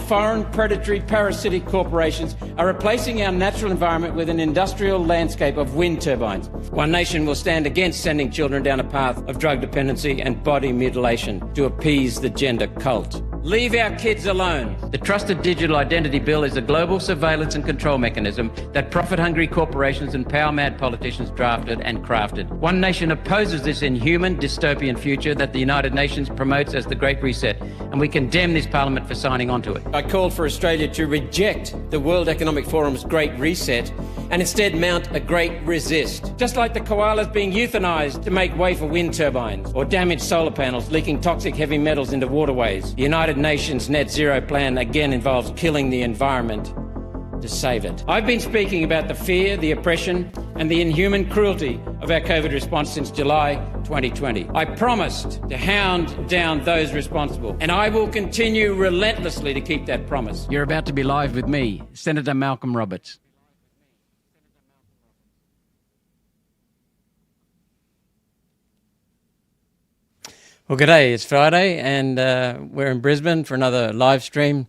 foreign predatory parasitic corporations are replacing our natural environment with an industrial landscape of wind turbines. One Nation will stand against sending children down a path of drug dependency and body mutilation to appease the gender cult. Leave our kids alone. The Trusted Digital Identity Bill is a global surveillance and control mechanism that profit-hungry corporations and power-mad politicians drafted and crafted. One Nation opposes this inhuman dystopian future that the United Nations promotes as the Great Reset, and we condemn this Parliament for signing on to it. I called for Australia to reject the World Economic Forum's Great Reset and instead mount a great resist. Just like the koalas being euthanized to make way for wind turbines or damaged solar panels leaking toxic heavy metals into waterways, the United Nations net zero plan again involves killing the environment to save it. I've been speaking about the fear, the oppression and the inhuman cruelty of our COVID response since July 2020. I promised to hound down those responsible, and I will continue relentlessly to keep that promise. You're about to be live with me, Senator Malcolm Roberts. Well, g'day, it's Friday and we're in Brisbane for another live stream.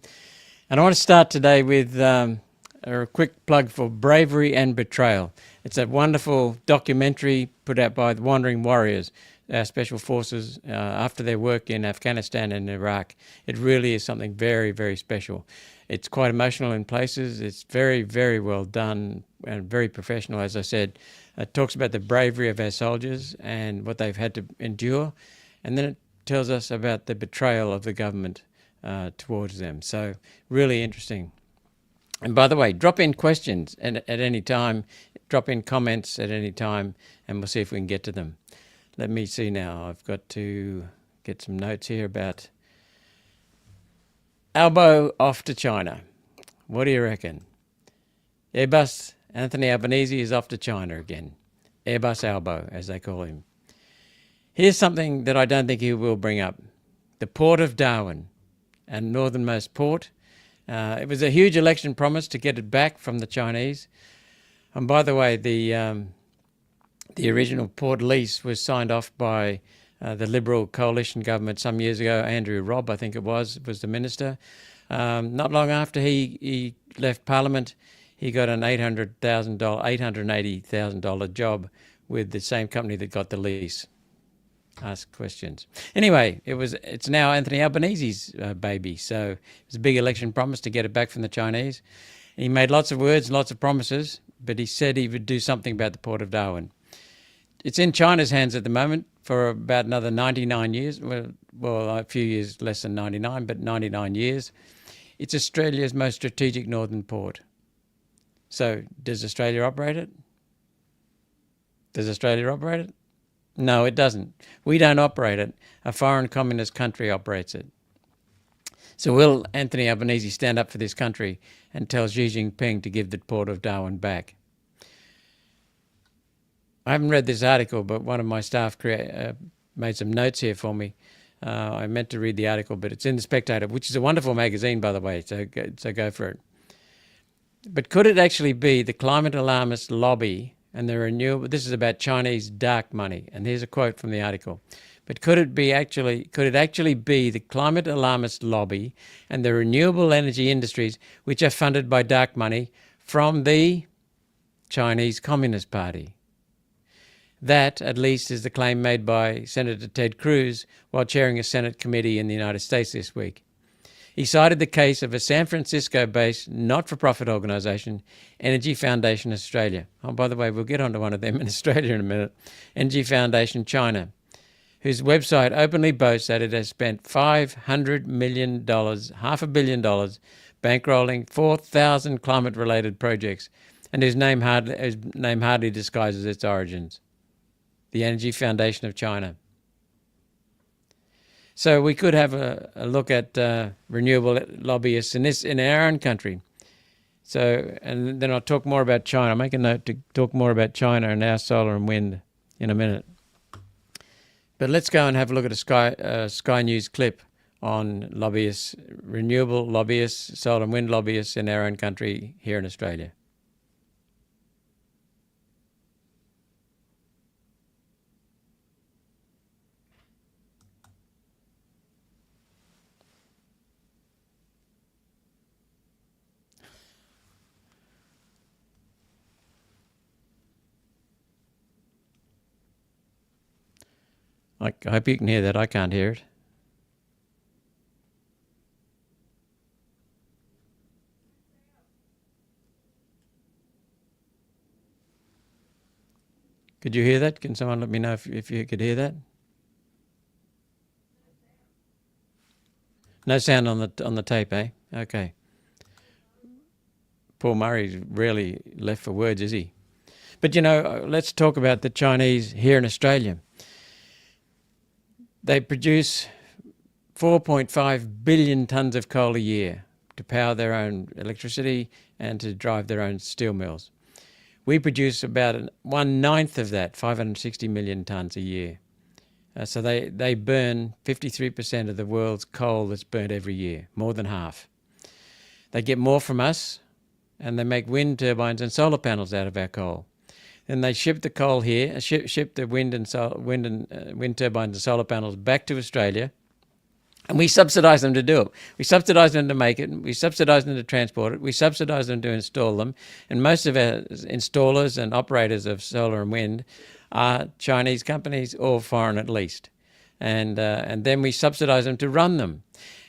And I want to start today with a quick plug for Bravery and Betrayal. It's a wonderful documentary put out by the Wandering Warriors, our special forces, after their work in Afghanistan and Iraq. It really is something very, very special. It's quite emotional in places. It's very, very well done and very professional, as I said. It talks about the bravery of our soldiers and what they've had to endure. And then it tells us about the betrayal of the government towards them. So really interesting. And by the way, drop in questions at any time, drop in comments at any time, and we'll see if we can get to them. Let me see now. I've got to get some notes here about Albo off to China. What do you reckon? Airbus, Anthony Albanese is off to China again. Airbus Albo, as they call him. Here's something that I don't think he will bring up. The Port of Darwin, our northernmost port. It was a huge election promise to get it back from the Chinese. And by the way, the original port lease was signed off by the Liberal coalition government some years ago. Andrew Robb, I think it was the minister. Not long after he left Parliament, he got an $880,000 job with the same company that got the lease. Ask questions. Anyway, it's now Anthony Albanese's baby, so it was a big election promise to get it back from the Chinese. He made lots of words, lots of promises, but he said he would do something about the Port of Darwin. It's in China's hands at the moment for about another 99 years. Well, a few years less than 99, but 99 years. It's Australia's most strategic northern port. So does Australia operate it? Does Australia operate it? No, it doesn't. We don't operate it. A foreign communist country operates it. So will Anthony Albanese stand up for this country and tell Xi Jinping to give the Port of Darwin back? I haven't read this article, but one of my staff made some notes here for me. I meant to read the article, but it's in The Spectator, which is a wonderful magazine, by the way, so go for it. But could it actually be the climate alarmist lobby and the renewable? This is about Chinese dark money, and here's a quote from the article. But could it actually be the climate alarmist lobby and the renewable energy industries which are funded by dark money from the Chinese Communist Party? That, at least, is the claim made by Senator Ted Cruz while chairing a Senate committee in the United States this week. He cited the case of a San Francisco-based not-for-profit organisation, Energy Foundation Australia. Oh, by the way, we'll get onto one of them in Australia in a minute. Energy Foundation China, whose website openly boasts that it has spent $500 million, $500 million, bankrolling 4,000 climate-related projects, and whose name hardly disguises its origins. The Energy Foundation of China. So we could have a look at renewable lobbyists in our own country. So, and then I'll talk more about China. I'll make a note to talk more about China and our solar and wind in a minute. But let's go and have a look at a Sky News clip on lobbyists, renewable lobbyists, solar and wind lobbyists in our own country here in Australia. I hope you can hear that. I can't hear it. Could you hear that? Can someone let me know if you could hear that? No sound on the tape, eh? Okay. Paul Murray's rarely left for words, is he? But let's talk about the Chinese here in Australia. They produce 4.5 billion tonnes of coal a year to power their own electricity and to drive their own steel mills. We produce about 1/9 of that, 560 million tonnes a year. So they burn 53% of the world's coal that's burnt every year, more than half. They get more from us, and they make wind turbines and solar panels out of our coal. Then they ship the coal here, ship the wind turbines and solar panels back to Australia, and we subsidise them to do it. We subsidise them to make it, we subsidise them to transport it, we subsidise them to install them, and most of our installers and operators of solar and wind are Chinese companies or foreign at least. And then we subsidise them to run them.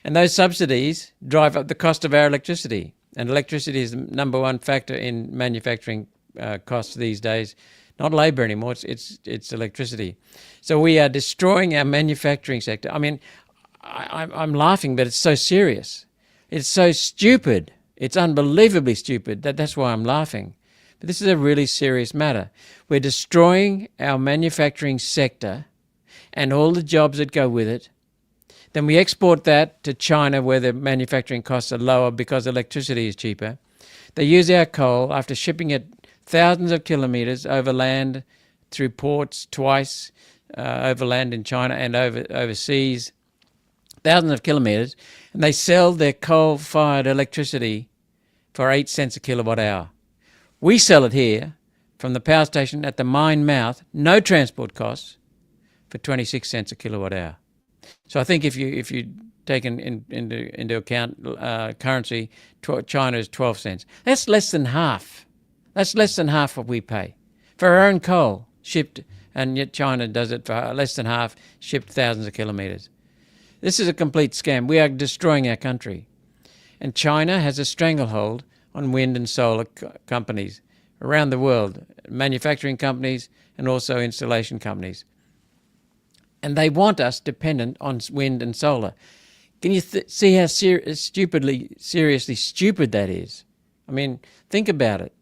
And those subsidies drive up the cost of our electricity. And electricity is the number one factor in manufacturing costs these days. Not labour anymore, it's electricity. So we are destroying our manufacturing sector. I mean, I'm laughing, but it's so serious. It's so stupid. It's unbelievably stupid. That's why I'm laughing. But this is a really serious matter. We're destroying our manufacturing sector and all the jobs that go with it. Then we export that to China where the manufacturing costs are lower because electricity is cheaper. They use our coal after shipping it thousands of kilometres overland through ports twice, overland in China and overseas, thousands of kilometres, and they sell their coal-fired electricity for 8 cents a kilowatt hour. We sell it here from the power station at the mine mouth, no transport costs, for 26 cents a kilowatt hour. So I think if you take into account currency, China is 12 cents. That's less than half. That's less than half what we pay for our own coal shipped, and yet China does it for less than half, shipped thousands of kilometres. This is a complete scam. We are destroying our country. And China has a stranglehold on wind and solar companies around the world, manufacturing companies and also installation companies. And they want us dependent on wind and solar. Can you see how seriously stupid that is? I mean, think about it.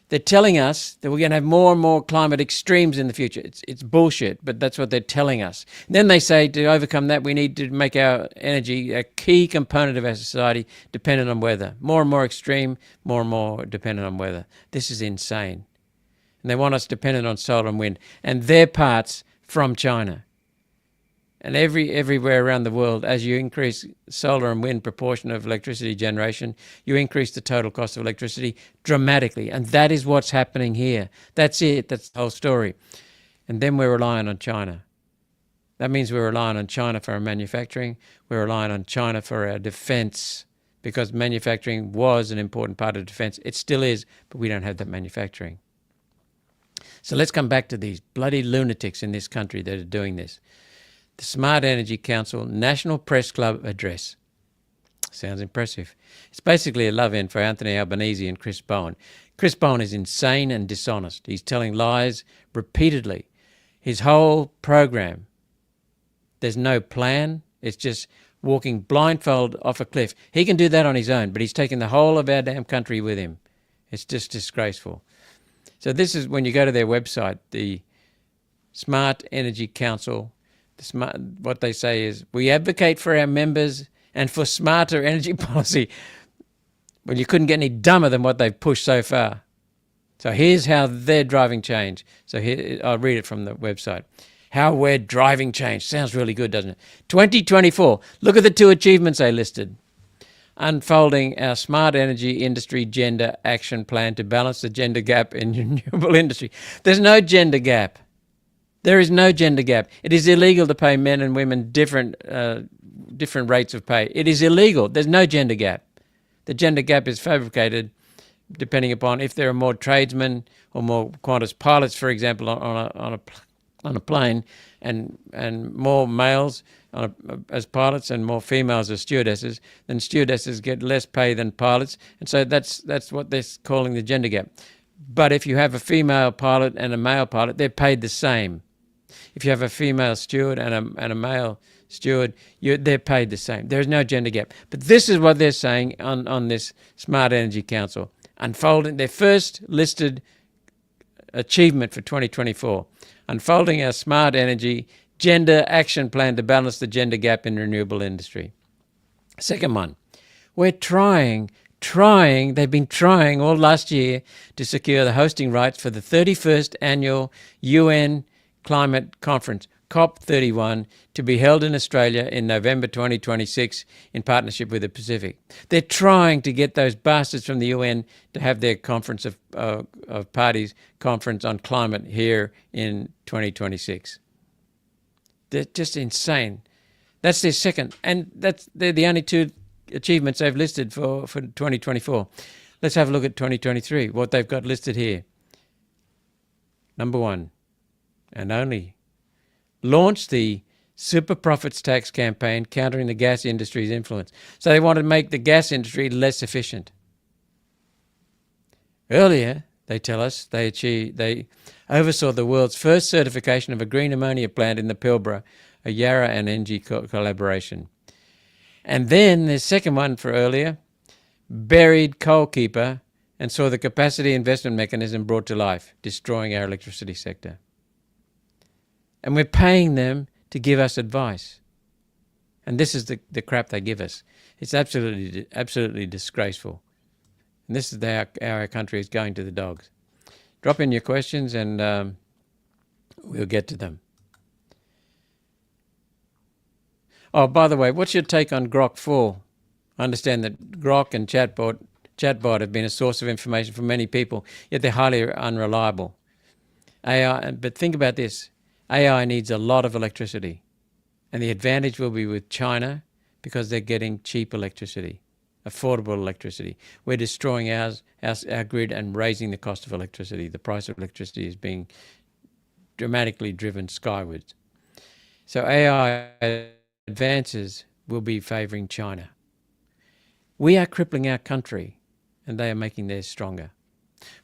They're telling us that we're going to have more and more climate extremes in the future. It's bullshit, but that's what they're telling us. And then they say to overcome that, we need to make our energy a key component of our society dependent on weather. More and more extreme, more and more dependent on weather. This is insane. And they want us dependent on solar and wind. And their parts from China. And everywhere around the world, as you increase solar and wind proportion of electricity generation, you increase the total cost of electricity dramatically. And that is what's happening here. That's it. That's the whole story. And then we're relying on China. That means we're relying on China for our manufacturing. We're relying on China for our defence, because manufacturing was an important part of defence. It still is, but we don't have that manufacturing. So let's come back to these bloody lunatics in this country that are doing this. The Smart Energy Council National Press Club Address. Sounds impressive. It's basically a love-in for Anthony Albanese and Chris Bowen. Chris Bowen is insane and dishonest. He's telling lies repeatedly. His whole program, there's no plan. It's just walking blindfold off a cliff. He can do that on his own, but he's taken the whole of our damn country with him. It's just disgraceful. So this is when you go to their website, the Smart Energy Council. What they say is, we advocate for our members and for smarter energy policy. Well, you couldn't get any dumber than what they've pushed so far. So here's how they're driving change. So here, I'll read it from the website. How we're driving change. Sounds really good, doesn't it? 2024. Look at the 2 achievements they listed. Unfolding our smart energy industry gender action plan to balance the gender gap in renewable industry. There's no gender gap. There is no gender gap. It is illegal to pay men and women different rates of pay. It is illegal. There's no gender gap. The gender gap is fabricated depending upon if there are more tradesmen or more Qantas pilots, for example, on a on a plane, and more males as pilots and more females as stewardesses, then stewardesses get less pay than pilots, and so that's what they're calling the gender gap. But if you have a female pilot and a male pilot, they're paid the same. If you have a female steward and a male steward, they're paid the same. There is no gender gap. But this is what they're saying on this Smart Energy Council, unfolding their first listed achievement for 2024, unfolding our smart energy gender action plan to balance the gender gap in renewable industry. Second one, we're trying, they've been trying all last year to secure the hosting rights for the 31st annual UN Climate Conference, COP31, to be held in Australia in November 2026 in partnership with the Pacific. They're trying to get those bastards from the UN to have their conference of parties conference on climate here in 2026. They're just insane. That's their second, and they're the only two achievements they've listed for 2024. Let's have a look at 2023, what they've got listed here. Number one, and only, launched the super profits tax campaign countering the gas industry's influence. So they want to make the gas industry less efficient. Earlier, they tell us, they oversaw the world's first certification of a green ammonia plant in the Pilbara, a Yarra and Engie collaboration. And then the second one for earlier, buried Coalkeeper and saw the capacity investment mechanism brought to life, destroying our electricity sector. And we're paying them to give us advice. And this is the crap they give us. It's absolutely disgraceful. And this is how our country is going to the dogs. Drop in your questions and we'll get to them. Oh, by the way, what's your take on Grok 4? I understand that Grok and chatbot have been a source of information for many people, yet they're highly unreliable. AI, but think about this. AI needs a lot of electricity, and the advantage will be with China because they're getting cheap electricity, affordable electricity. We're destroying our grid and raising the cost of electricity. The price of electricity is being dramatically driven skywards. So AI advances will be favouring China. We are crippling our country, and they are making theirs stronger.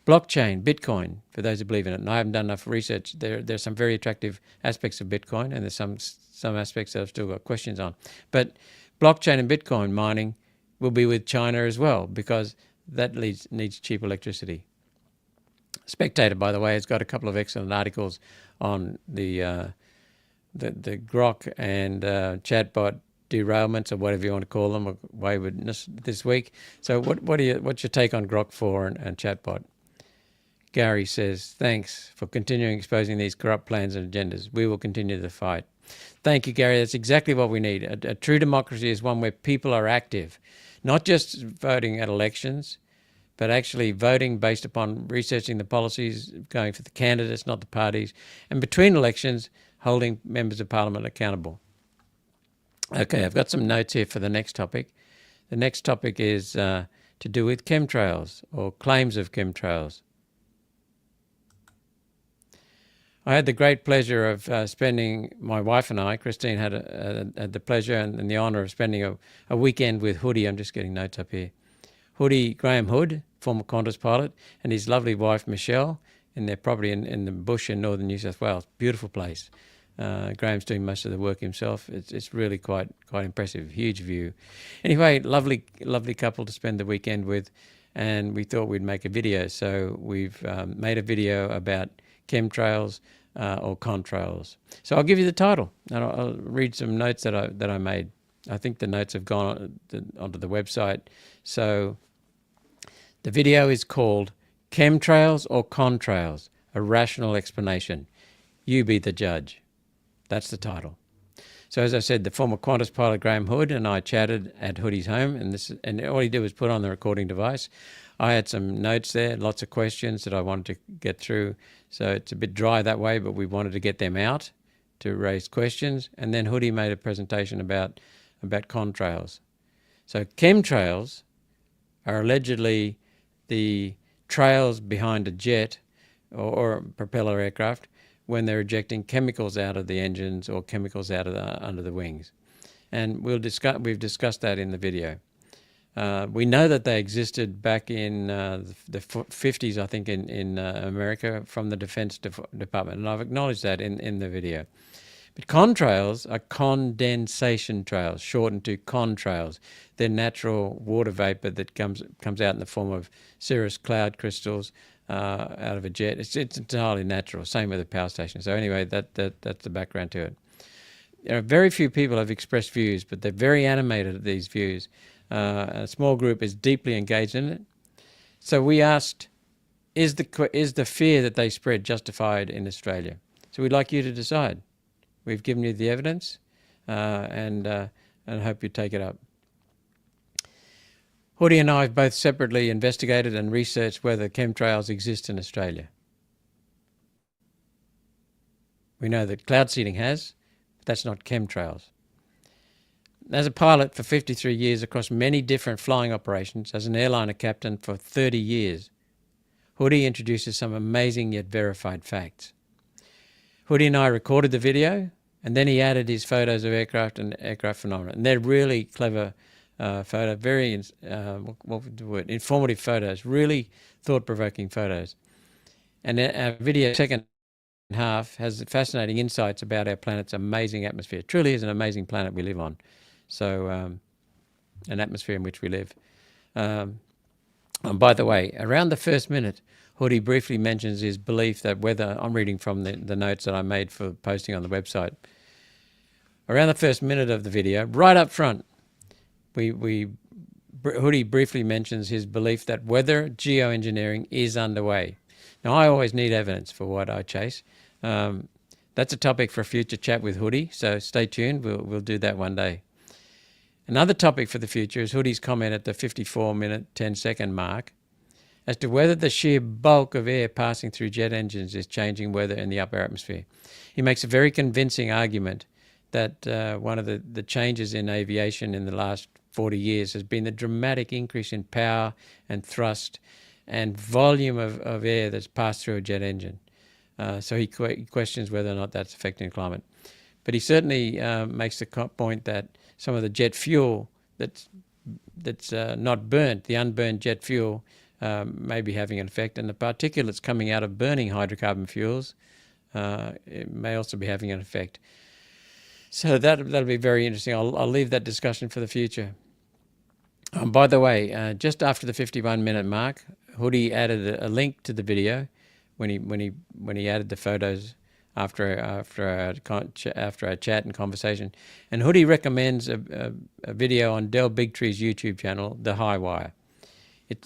Blockchain, Bitcoin, for those who believe in it, and I haven't done enough research, there's some very attractive aspects of Bitcoin, and there's some aspects that I've still got questions on. But blockchain and Bitcoin mining will be with China as well, because that needs cheap electricity. Spectator, by the way, has got a couple of excellent articles on the Grok and chatbot derailments, or whatever you want to call them, or waywardness this week. So what's your take on Grok 4 and chatbot? Gary says, thanks for continuing exposing these corrupt plans and agendas. We will continue the fight. Thank you, Gary. That's exactly what we need. A true democracy is one where people are active, not just voting at elections, but actually voting based upon researching the policies, going for the candidates, not the parties, and between elections, holding members of parliament accountable. Okay, I've got some notes here for the next topic. The next topic is to do with chemtrails, or claims of chemtrails. I had the great pleasure of spending, my wife and I, Christine, had the pleasure and the honour of spending a weekend with Hoodie. I'm just getting notes up here. Hoodie, Graham Hood, former Qantas pilot, and his lovely wife, Michelle, in their property in the bush in northern New South Wales. Beautiful place. Graham's doing most of the work himself. It's really quite impressive. Huge view. Anyway, lovely couple to spend the weekend with, and we thought we'd make a video. So we've made a video about chemtrails or contrails. So I'll give you the title, and I'll read some notes that I made. I think the notes have gone onto the website. So the video is called Chemtrails or Contrails, a Rational Explanation. You be the judge. That's the title. So as I said, the former Qantas pilot Graham Hood and I chatted at Hoodie's home, and all he did was put on the recording device. I had some notes there, lots of questions that I wanted to get through. So it's a bit dry that way, but we wanted to get them out to raise questions. And then Hoodie made a presentation about contrails. So chemtrails are allegedly the trails behind a jet or a propeller aircraft when they're ejecting chemicals out of the engines or chemicals out of under the wings. And we've discussed that in the video. We know that they existed back in the 50s, I think, in America from the Defense Department, and I've acknowledged that in the video. But contrails are condensation trails, shortened to contrails. They're natural water vapor that comes out in the form of cirrus cloud crystals out of a jet. It's entirely natural. Same with the power station. So anyway, that's the background to it. There are very few people have expressed views, but they're very animated at these views. A small group is deeply engaged in it. So we asked, is the fear that they spread justified in Australia? So we'd like you to decide. We've given you the evidence, and hope you take it up. Hoodie and I have both separately investigated and researched whether chemtrails exist in Australia. We know that cloud seeding has, but that's not chemtrails. As a pilot for 53 years across many different flying operations, as an airliner captain for 30 years, Hoodie introduces some amazing yet verified facts. Hoodie and I recorded the video, and then he added his photos of aircraft and aircraft phenomena. And they're really clever photos, very informative photos, really thought-provoking photos. And our video second half has fascinating insights about our planet's amazing atmosphere. It truly is an amazing planet we live on. So an atmosphere in which we live. And by the way, around the first minute, Hoodie briefly mentions his belief that whether, I'm reading from the notes that I made for posting on the website. Around the first minute of the video, right up front, Hoodie briefly mentions his belief that weather geoengineering is underway. Now, I always need evidence for what I chase. That's a topic for a future chat with Hoodie, so stay tuned. We'll do that one day. Another topic for the future is Hoodie's comment at the 54-minute, 10-second mark as to whether the sheer bulk of air passing through jet engines is changing weather in the upper atmosphere. He makes a very convincing argument that one of the changes in aviation in the last 40 years has been the dramatic increase in power and thrust and volume of air that's passed through a jet engine. So he questions whether or not that's affecting the climate. But he certainly makes the point that some of the jet fuel that's not burnt, the unburned jet fuel, may be having an effect, and the particulates coming out of burning hydrocarbon fuels it may also be having an effect. So that'll be very interesting. I'll leave that discussion for the future. By the way, just after the 51-minute mark, Hoodie added a link to the video when he added the photos after our chat and conversation. And Hoodie recommends a video on Del Bigtree's YouTube channel, The High Wire.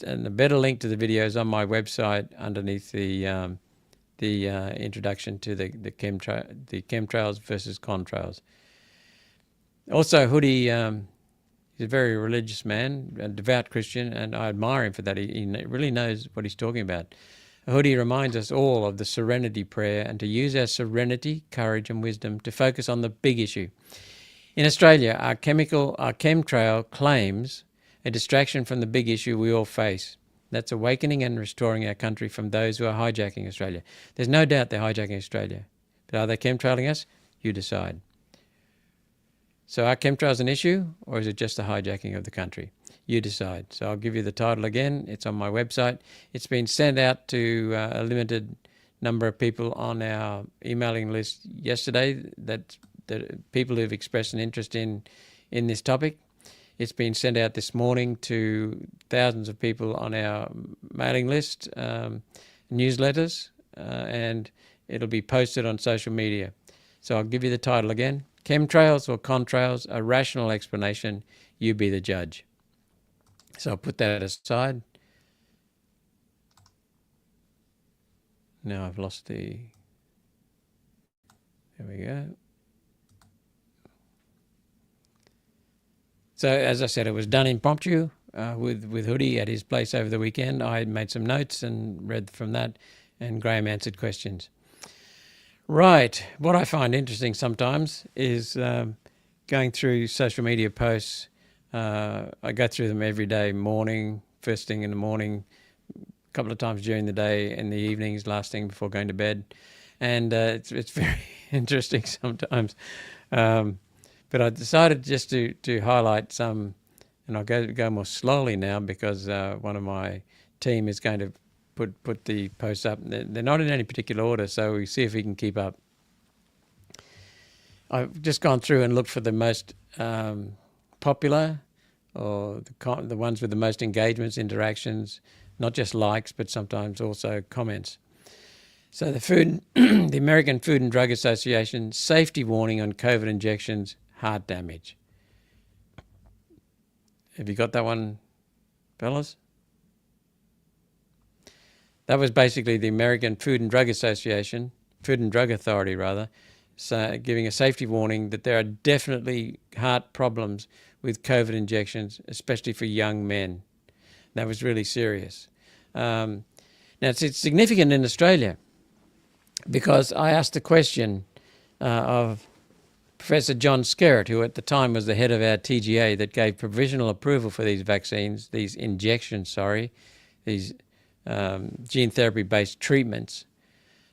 And the better link to the video is on my website underneath the introduction to the chemtrails versus contrails. Also, Hoodie is a very religious man, a devout Christian, and I admire him for that. He really knows what he's talking about. Hoodie reminds us all of the serenity prayer and to use our serenity, courage and wisdom to focus on the big issue. In Australia, our chemtrail claims a distraction from the big issue we all face. That's awakening and restoring our country from those who are hijacking Australia. There's no doubt they're hijacking Australia. But are they chemtrailing us? You decide. So are chemtrails an issue, or is it just the hijacking of the country? You decide. So I'll give you the title again. It's on my website. It's been sent out to a limited number of people on our emailing list yesterday, that people who've expressed an interest in this topic. It's been sent out this morning to thousands of people on our mailing list, newsletters, and it'll be posted on social media. So I'll give you the title again. Chemtrails or contrails, a rational explanation, you be the judge. So I'll put that aside. Now I've lost the... There we go. So as I said, it was done impromptu with Hoodie at his place over the weekend. I made some notes and read from that, and Graham answered questions. Right. What I find interesting sometimes is going through social media posts. I go through them every day, morning, first thing in the morning, a couple of times during the day, in the evenings, last thing before going to bed. and it's very interesting sometimes. But I decided just to highlight some, and I'll go more slowly now because one of my team is going to put the posts up. They're not in any particular order, so we see if we can keep up. I've just gone through and looked for the most popular, or the ones with the most engagements, interactions, not just likes, but sometimes also comments. So the American Food and Drug Association safety warning on COVID injections, heart damage. Have you got that one, fellas? That was basically the American Food and Drug Association, Food and Drug Authority rather, so giving a safety warning that there are definitely heart problems with COVID injections, especially for young men. That was really serious. Now it's significant in Australia because I asked the question of Professor John Skerritt, who at the time was the head of our TGA that gave provisional approval for these vaccines, these injections, these gene therapy-based treatments,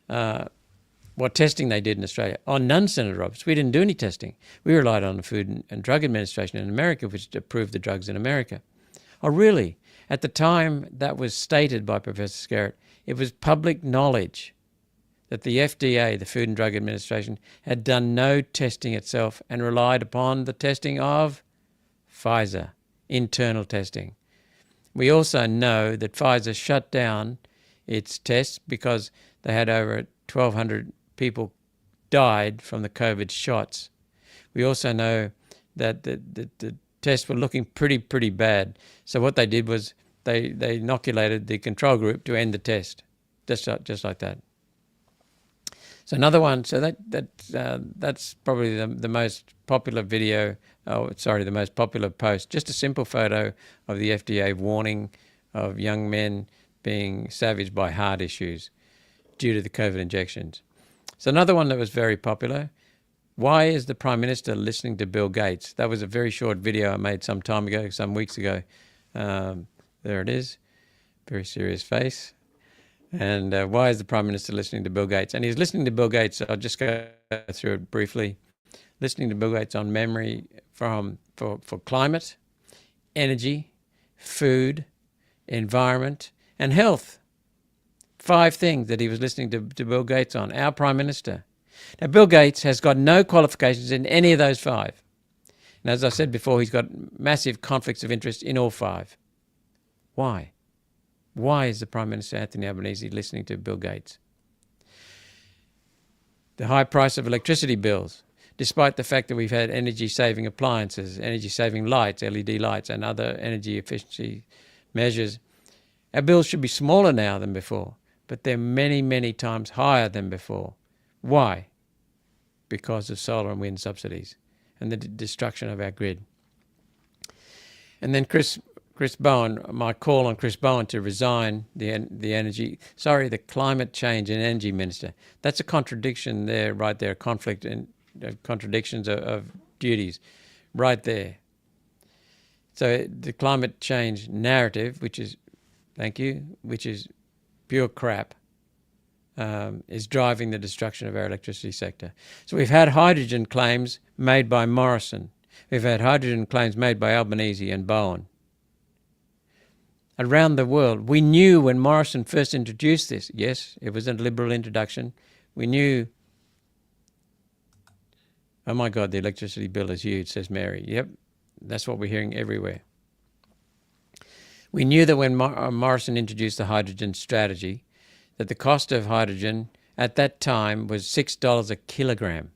what testing they did in Australia. Oh, none, Senator Roberts. We didn't do any testing. We relied on the Food and Drug Administration in America, which approved the drugs in America. Oh, really? At the time that was stated by Professor Skerritt, it was public knowledge that the FDA, the Food and Drug Administration, had done no testing itself and relied upon the testing of Pfizer, internal testing. We also know that Pfizer shut down its tests because they had over 1,200 people died from the COVID shots. We also know that the tests were looking pretty bad. So what they did was they inoculated the control group to end the test, just like that. So another one. So that's probably the most popular video. The most popular post. Just a simple photo of the FDA warning of young men being savaged by heart issues due to the COVID injections. So another one that was very popular. Why is the Prime Minister listening to Bill Gates? That was a very short video I made some time ago, some weeks ago. There it is. Very serious face. And why is the Prime Minister listening to Bill Gates? And he's listening to Bill Gates. I'll just go through it briefly. Listening to Bill Gates on memory for climate, energy, food, environment, and health. 5 things that he was listening to Bill Gates on, our Prime Minister. Now, Bill Gates has got no qualifications in any of those 5. And as I said before, he's got massive conflicts of interest in all 5. Why? Why is the Prime Minister, Anthony Albanese, listening to Bill Gates? The high price of electricity bills, despite the fact that we've had energy-saving appliances, energy-saving lights, LED lights, and other energy efficiency measures, our bills should be smaller now than before, but they're many times higher than before. Why? Because of solar and wind subsidies and the destruction of our grid. And then Chris Bowen, my call on Chris Bowen to resign the climate change and energy minister. That's a contradiction there, right there, conflict and contradictions of duties, right there. So the climate change narrative, which is pure crap, is driving the destruction of our electricity sector. So we've had hydrogen claims made by Morrison. We've had hydrogen claims made by Albanese and Bowen. Around the world, we knew when Morrison first introduced this, yes, it was a liberal introduction, we knew, oh my God, the electricity bill is huge, says Mary. Yep, that's what we're hearing everywhere. We knew that when Morrison introduced the hydrogen strategy, that the cost of hydrogen at that time was $6 a kilogram.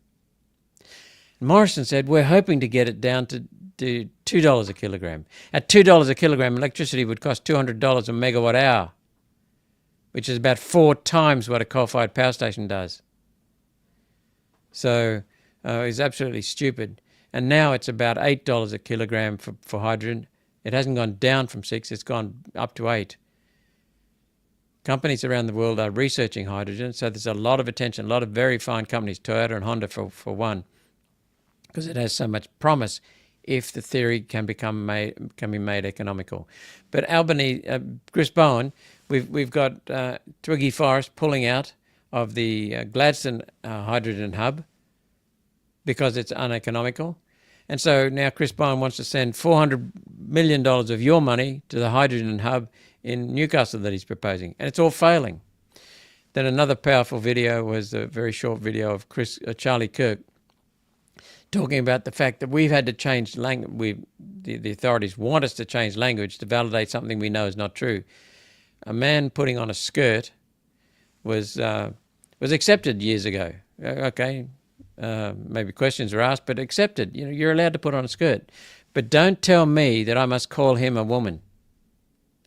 Morrison said, we're hoping to get it down to $2 a kilogram. At $2 a kilogram, electricity would cost $200 a megawatt hour, which is about 4 times what a coal-fired power station does. So it's absolutely stupid. And now it's about $8 a kilogram for hydrogen. It hasn't gone down from 6, it's gone up to 8. Companies around the world are researching hydrogen, so there's a lot of attention, a lot of very fine companies, Toyota and Honda for one, because it has so much promise if the theory can be made economical. But Chris Bowen, we've got Twiggy Forrest pulling out of the Gladstone hydrogen hub because it's uneconomical. And so now Chris Bowen wants to send $400 million of your money to the hydrogen hub in Newcastle that he's proposing. And it's all failing. Then another powerful video was a very short video of Charlie Kirk talking about the fact that we've had to change language. The authorities want us to change language to validate something we know is not true. A man putting on a skirt was accepted years ago. Okay, maybe questions are asked, but accepted. You know, you're allowed to put on a skirt. But don't tell me that I must call him a woman.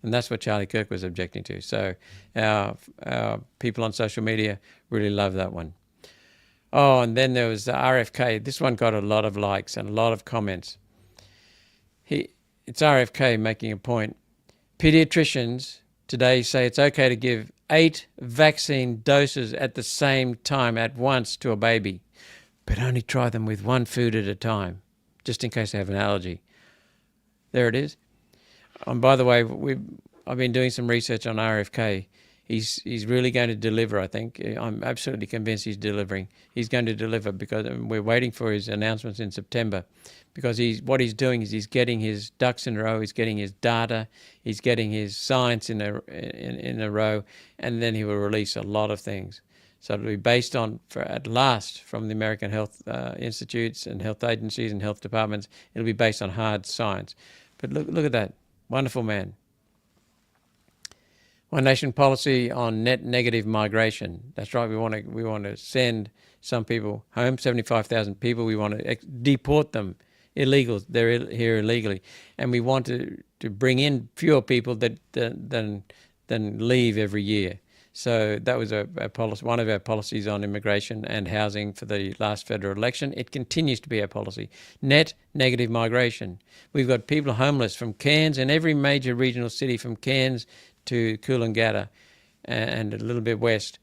And that's what Charlie Kirk was objecting to. So our people on social media really love that one. Oh, and then there was the RFK. This one got a lot of likes and a lot of comments. It's RFK making a point. Pediatricians today say it's okay to give 8 vaccine doses at the same time at once to a baby, but only try them with one food at a time, just in case they have an allergy. There it is. And by the way, I've been doing some research on RFK. He's really going to deliver, I think. I'm absolutely convinced he's delivering. He's going to deliver because we're waiting for his announcements in September, because what he's doing is he's getting his ducks in a row, he's getting his data, he's getting his science in a row, and then he will release a lot of things. So it'll be based on, at last, from the American health institutes and health agencies and health departments, it'll be based on hard science. But look at that. Wonderful man. One Nation policy on net negative migration. That's right. We want to send some people home, 75,000 people. We want to deport them, illegals. They're here illegally, and we want to bring in fewer people than leave every year. So that was a policy, one of our policies on immigration and housing for the last federal election. It continues to be our policy. Net negative migration. We've got people homeless from Cairns and every major regional city from Cairns to Coolangatta and a little bit west.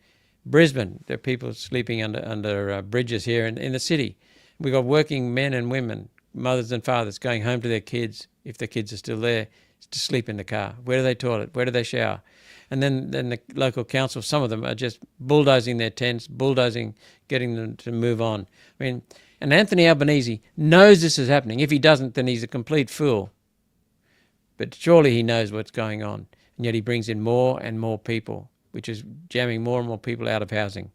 Brisbane, there are people sleeping under bridges here in the city. We've got working men and women, mothers and fathers going home to their kids, if their kids are still there, to sleep in the car. Where do they toilet? Where do they shower? And then the local council, some of them are just bulldozing their tents, getting them to move on. I mean, and Anthony Albanese knows this is happening. If he doesn't, then he's a complete fool. But surely he knows what's going on. And yet he brings in more and more people, which is jamming more and more people out of housing.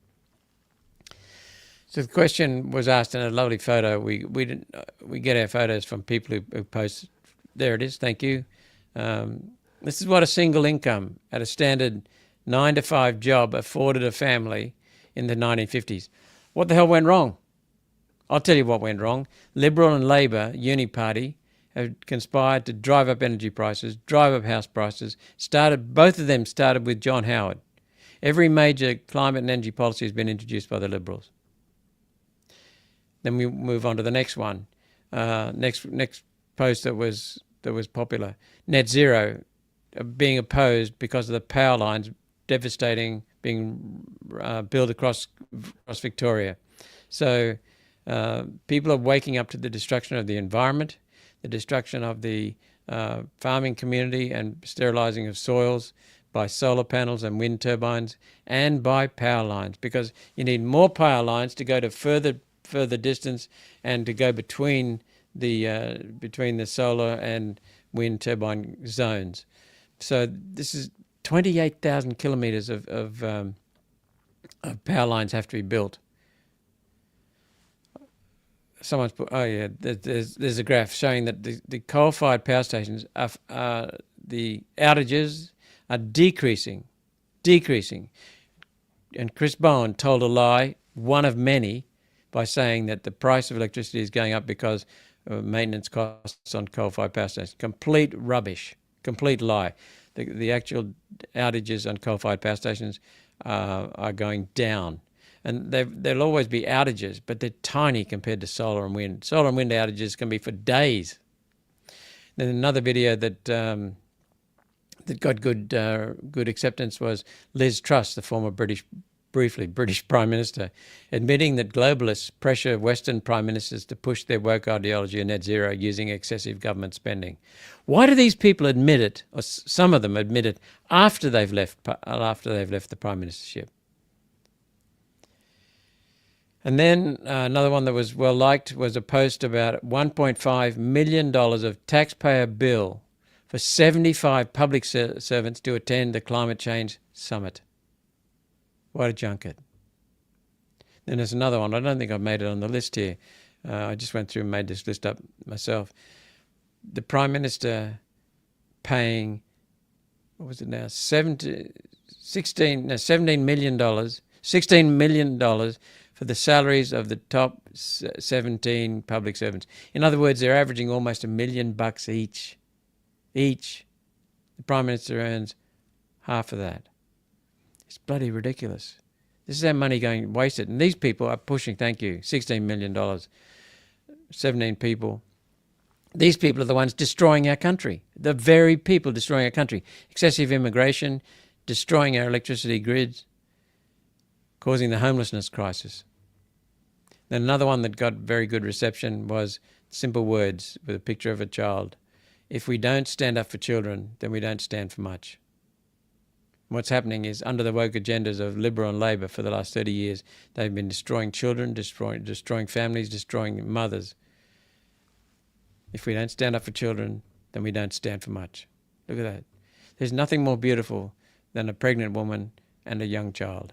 So the question was asked in a lovely photo. We get our photos from people who post. There it is. Thank you. This is what a single income at a standard 9-to-5 job afforded a family in the 1950s. What the hell went wrong? I'll tell you what went wrong. Liberal and Labor uni party have conspired to drive up energy prices, drive up house prices. Both of them started with John Howard. Every major climate and energy policy has been introduced by the Liberals. Then we move on to the next one. Next post that was popular. Net zero being opposed because of the power lines devastating being built across Victoria. So people are waking up to the destruction of the environment, the destruction of the farming community and sterilising of soils by solar panels and wind turbines, and by power lines, because you need more power lines to go to further distance and to go between the solar and wind turbine zones. So this is 28,000 kilometres of power lines have to be built. Someone's put, there's a graph showing that the coal-fired power stations the outages are decreasing. And Chris Bowen told a lie, one of many, by saying that the price of electricity is going up because of maintenance costs on coal-fired power stations. Complete rubbish, complete lie. The actual outages on coal-fired power stations are going down. And there'll always be outages, but they're tiny compared to solar and wind. Solar and wind outages can be for days. Then another video that got good acceptance was Liz Truss, the former British Prime Minister, admitting that globalists pressure Western Prime Ministers to push their woke ideology of net zero using excessive government spending. Why do these people admit it, or some of them admit it, after they've left the Prime Ministership? And then another one that was well liked was a post about $1.5 million of taxpayer bill for 75 public servants to attend the climate change summit. What a junket. Then there's another one. I don't think I've made it on the list here. I just went through and made this list up myself. The Prime Minister paying, what was it now, $16 million, $16 million for the salaries of the top 17 public servants. In other words, they're averaging almost $1 million each. The Prime Minister earns half of that. It's bloody ridiculous. This is our money going wasted. And these people are pushing, thank you, $16 million, 17 people. These people are the ones destroying our country. The very people destroying our country. Excessive immigration, destroying our electricity grids, causing the homelessness crisis. Then another one that got very good reception was simple words with a picture of a child. If we don't stand up for children, then we don't stand for much. What's happening is, under the woke agendas of Liberal and Labor for the last 30 years, they've been destroying children, destroying families, destroying mothers. If we don't stand up for children, then we don't stand for much. Look at that. There's nothing more beautiful than a pregnant woman and a young child.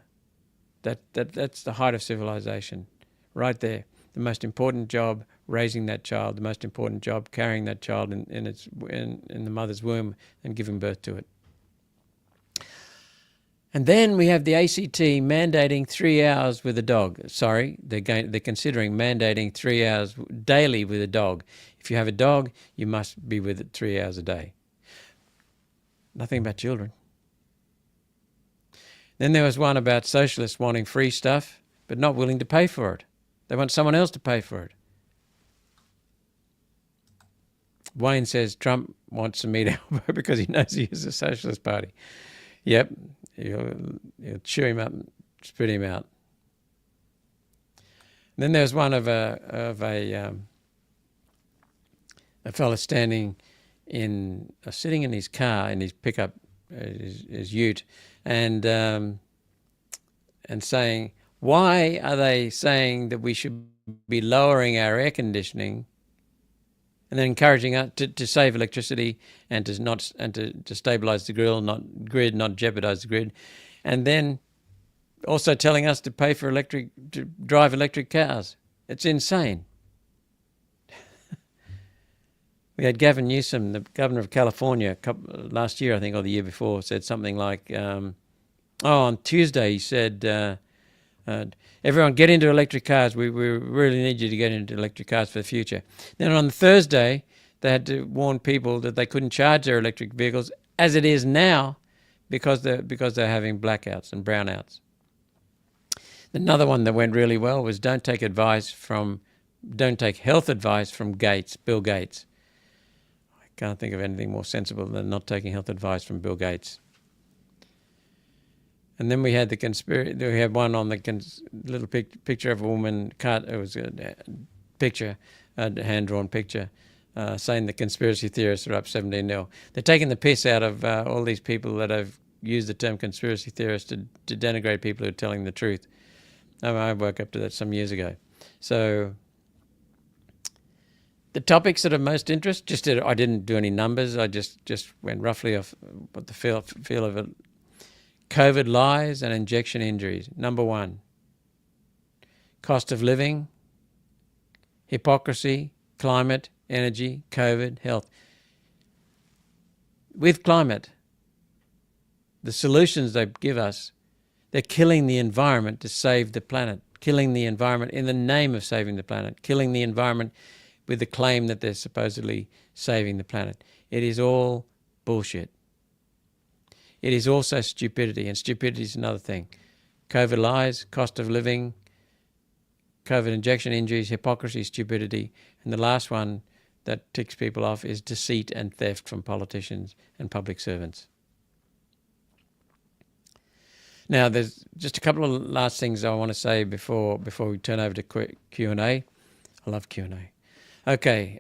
That's the height of civilization, right there. The most important job, raising that child, the most important job, carrying that child in the mother's womb and giving birth to it. And then we have the ACT mandating 3 hours with a dog. Sorry, they're considering mandating 3 hours daily with a dog. If you have a dog, you must be with it 3 hours a day. Nothing about children. Then there was one about socialists wanting free stuff, but not willing to pay for it. They want someone else to pay for it. Wayne says Trump wants to meet Albo because he knows he is a socialist party. Yep, he'll chew him up and spit him out. And then there's one of a fella sitting in his car, in his pickup, his ute, and saying, why are they saying that we should be lowering our air conditioning, and then encouraging us to save electricity and to stabilise the grid, not jeopardise the grid, and then also telling us to pay for to drive electric cars. It's insane. We had Gavin Newsom, the governor of California, last year, I think, or the year before, said something like, on Tuesday he said, everyone get into electric cars. We really need you to get into electric cars for the future. Then on Thursday, they had to warn people that they couldn't charge their electric vehicles as it is now because they're having blackouts and brownouts. Another one that went really well was don't take health advice from Bill Gates. I can't think of anything more sensible than not taking health advice from Bill Gates. And then we had the conspiracy. We had one on the little picture of a woman cut. It was a picture, a hand-drawn picture, saying the conspiracy theorists are up 17-0. They're taking the piss out of all these people that have used the term conspiracy theorists to denigrate people who are telling the truth. I woke up to that some years ago. So the topics that are most interest, I didn't do any numbers. I just went roughly off what the feel of it. COVID lies and injection injuries. Number one, cost of living, hypocrisy, climate, energy, COVID, health. With climate, the solutions they give us, they're killing the environment to save the planet, killing the environment in the name of saving the planet, killing the environment with the claim that they're supposedly saving the planet. It is all bullshit. It is also stupidity, and stupidity is another thing. COVID lies, cost of living, COVID injection injuries, hypocrisy, stupidity, and the last one that ticks people off is deceit and theft from politicians and public servants. Now, there's just a couple of last things I want to say before we turn over to Q&A. I love Q&A. Okay,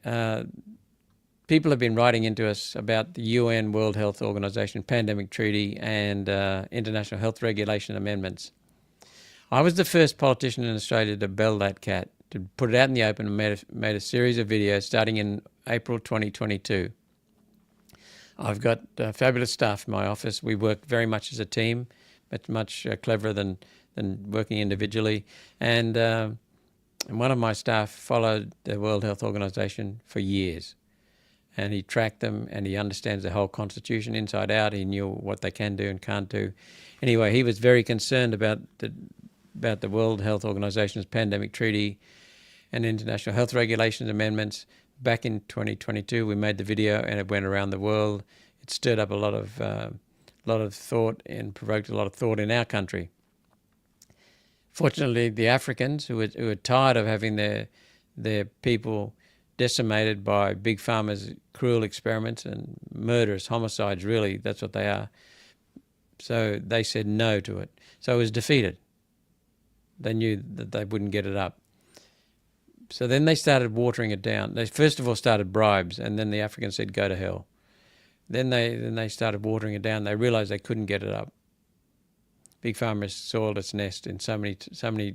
people have been writing into us about the UN World Health Organization Pandemic Treaty and international health regulation amendments. I was the first politician in Australia to bell that cat, to put it out in the open, and made a series of videos starting in April 2022. I've got fabulous staff in my office. We work very much as a team, but much cleverer than working individually. And one of my staff followed the World Health Organization for years. And he tracked them, and he understands the whole constitution inside out. He knew what they can do and can't do. Anyway, he was very concerned about the World Health Organization's pandemic treaty and international health regulations amendments. Back in 2022, we made the video, and it went around the world. It stirred up a lot of thought and provoked a lot of thought in our country. Fortunately, the Africans, who are tired of having their people decimated by Big Pharma's cruel experiments and murderous homicides, really, that's what they are. So they said no to it. So it was defeated. They knew that they wouldn't get it up. So then they started watering it down. They first of all started bribes, and then the Africans said, go to hell. Then they started watering it down. They realized they couldn't get it up. Big Pharma has soiled its nest in so many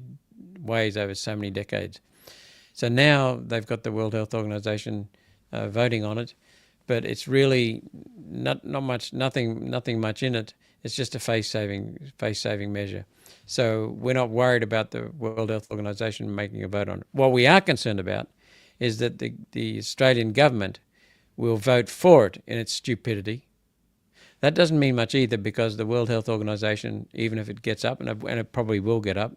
ways over so many decades. So now they've got the World Health Organization voting on it, but it's really nothing much in it. It's just a face-saving measure. So we're not worried about the World Health Organization making a vote on it. What we are concerned about is that the Australian government will vote for it in its stupidity. That doesn't mean much either, because the World Health Organization, even if it gets up, and it probably will get up,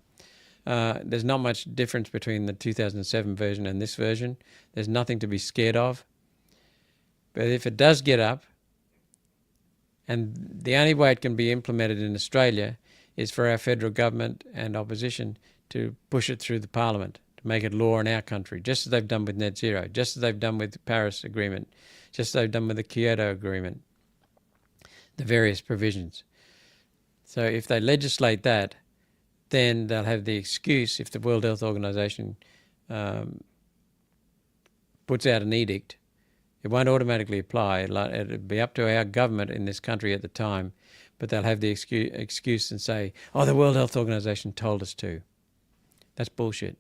there's not much difference between the 2007 version and this version. There's nothing to be scared of. But if it does get up, and the only way it can be implemented in Australia is for our federal government and opposition to push it through the parliament, to make it law in our country, just as they've done with net zero, just as they've done with the Paris Agreement, just as they've done with the Kyoto Agreement, the various provisions. So if they legislate that, then they'll have the excuse, if the World Health Organization puts out an edict, it won't automatically apply. It'll be up to our government in this country at the time, but they'll have the excuse and say, oh, the World Health Organization told us to. That's bullshit.